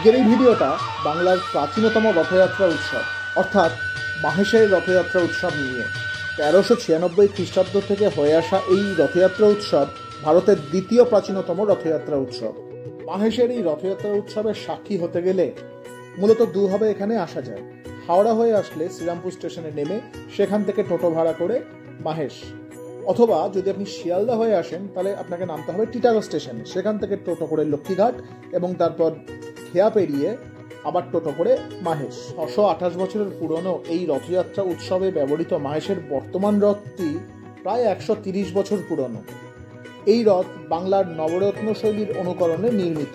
আজকের এই ভিডিওটা বাংলার প্রাচীনতম রথযাত্রা উৎসব অর্থাৎ মাহেশের রথযাত্রা উৎসব নিয়ে। 1396 খ্রিস্টাব্দ থেকে হয়ে আসা এই রথযাত্রা উৎসব ভারতের দ্বিতীয় প্রাচীনতম রথযাত্রা উৎসব। মাহেশের এই রথযাত্রা উৎসবের সাক্ষী হতে গেলে মূলত দুভাবে এখানে আসা যায়। হাওড়া হয়ে আসলে শ্রীরামপুর স্টেশনে নেমে সেখান থেকে টোটো ভাড়া করে মাহেশ, অথবা যদি আপনি শিয়ালদা হয়ে আসেন তাহলে আপনাকে নামতে হবে টিটাগড় স্টেশনে, সেখান থেকে টোটো করে লক্ষ্মীঘাট এবং তারপর খেয়া পেরিয়ে আবার টোটো করে মাহেশ। 628 বছরের পুরনো এই রথযাত্রা উৎসবে ব্যবহৃত মাহেশের বর্তমান রথটি প্রায় 130 বছর পুরনো। এই রথ বাংলার নবরত্ন শৈলীর অনুকরণে নির্মিত।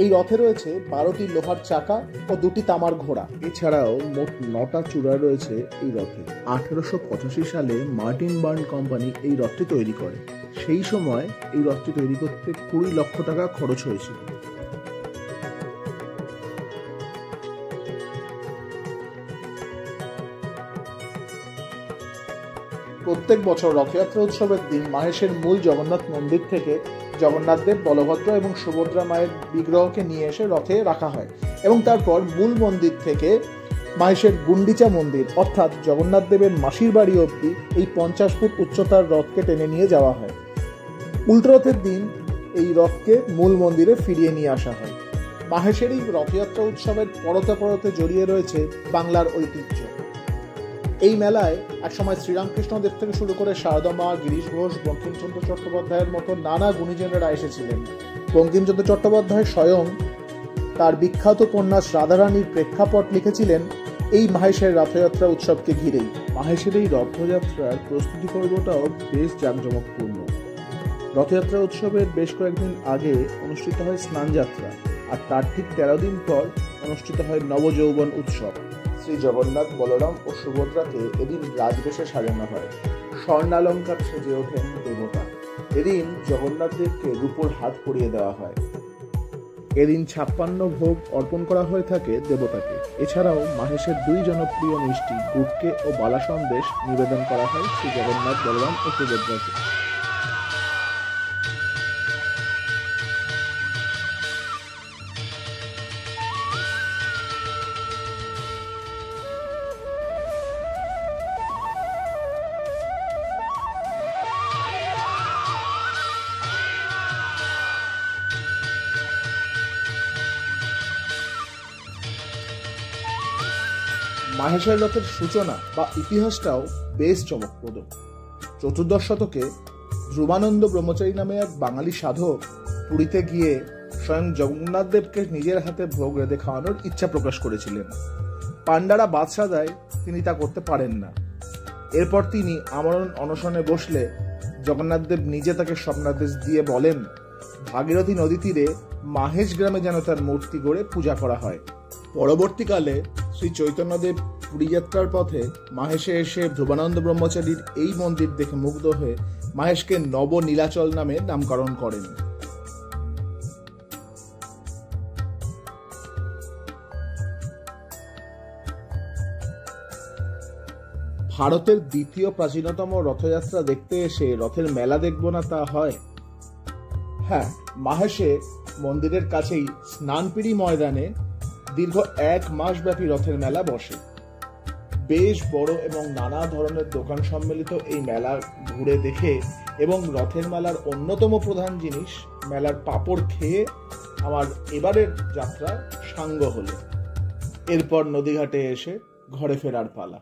এই রথে রয়েছে 12টি লোহার চাকা ও 2টি তামার ঘোড়া। এছাড়াও মোট 9টা চূড়া রয়েছে এই রথে। 1885 সালে মার্টিন বার্ন কোম্পানি এই রথটি তৈরি করে। সেই সময় এই রথটি তৈরি করতে 20 লক্ষ টাকা খরচ হয়েছিল। প্রত্যেক বছর রথযাত্রা উৎসবের দিন মাহেশের মূল জগন্নাথ মন্দির থেকে জগন্নাথ দেব, বলভদ্র এবং সুভদ্রা মায়ের বিগ্রহকে নিয়ে এসে রথে রাখা হয় এবং তারপর মূল মন্দির থেকে মাহেশের গুন্ডিচা মন্দির অর্থাৎ জগন্নাথ দেবের মাসির বাড়ি অবধি এই 50 ফুট উচ্চতার রথকে টেনে নিয়ে যাওয়া হয়। উল্টোরথের দিন এই রথকে মূল মন্দিরে ফিরিয়ে নিয়ে আসা হয়। মাহেশের এই রথযাত্রা উৎসবের পরতে পরতে জড়িয়ে রয়েছে বাংলার ঐতিহ্য। এই মেলায় একসময় শ্রীরামকৃষ্ণদেব থেকে শুরু করে সারদা মা, গিরিশ ঘোষ, বঙ্কিমচন্দ্র চট্টোপাধ্যায়ের মতো নানা গুণীজনেরা এসেছিলেন। বঙ্কিমচন্দ্র চট্টোপাধ্যায় স্বয়ং তার বিখ্যাত উপন্যাস রাধারানীর প্রেক্ষাপট লিখেছিলেন এই মাহেশের রথযাত্রা উৎসবকে ঘিরেই। মাহেশের এই রথযাত্রার প্রস্তুতি পর্বটাও বেশ জাঁকজমকপূর্ণ। রথযাত্রা উৎসবের বেশ কয়েকদিন আগে অনুষ্ঠিত হয় স্নানযাত্রা, আর তার ঠিক 13 দিন পর অনুষ্ঠিত হয় নবযৌবন উৎসব। শ্রী জগন্নাথ, বলরাম ও সুভদ্রাকে এদিন রাজবেশে সাজানো হয়। স্বর্ণালঙ্কার সেজে ওঠেন দেবতা। এদিন জগন্নাথ দেবকে রূপোর হাত পরিয়ে দেওয়া হয়। এদিন 56 ভোগ অর্পণ করা হয়ে থাকে দেবতাকে। এছাড়াও মাহেশের 2 জনপ্রিয় মিষ্টি গুটকে ও বালা সন্দেশ নিবেদন করা হয় শ্রী জগন্নাথ, বলরাম ও সুভদ্রাকে। মাহেশের রথের সূচনা বা ইতিহাসটাও বেশ চমকপ্রদ। 14 শতকে ধ্রুবানন্দ ব্রহ্মচারী নামে এক বাঙালি সাধক পুরীতে গিয়ে স্বয়ং জগন্নাথ দেবকে নিজের হাতে ভোগ রেঁধে খাওয়ানোর ইচ্ছা প্রকাশ করেছিলেন। পাণ্ডারা বাদশা দেয়, তিনি তা করতে পারেন না। এরপর তিনি আমরণ অনশনে বসলে জগন্নাথ দেব নিজে তাকে স্বপ্নাদেশ দিয়ে বলেন, ভাগীরথী নদী তীরে মাহেশ গ্রামে যেন তার মূর্তি গড়ে পূজা করা হয়। পরবর্তীকালে শ্রী চৈতন্যদেব পুরী যাত্রার পথে মাহেশে এসে ধ্রুবানন্দ ব্রহ্মচারীর এই মন্দির দেখে মুগ্ধ হয়ে মাহেশকে নব নীলাচল নামে নামকরণ করেন। ভারতের দ্বিতীয় প্রাচীনতম রথযাত্রা দেখতে এসে রথের মেলা দেখব না তা হয়? হ্যাঁ, মাহেশে মন্দিরের কাছেই স্নানপিড়ি ময়দানে দীর্ঘ 1 মাস ব্যাপী রথের মেলা বসে। বেশ বড় এবং নানা ধরনের দোকান সম্মিলিত এই মেলা ঘুরে দেখে এবং রথের মেলার অন্যতম প্রধান জিনিস মেলার পাঁপড় খেয়ে আমার এবারের যাত্রা সাঙ্গ হলো। এরপর নদীঘাটে এসে ঘরে ফেরার পালা।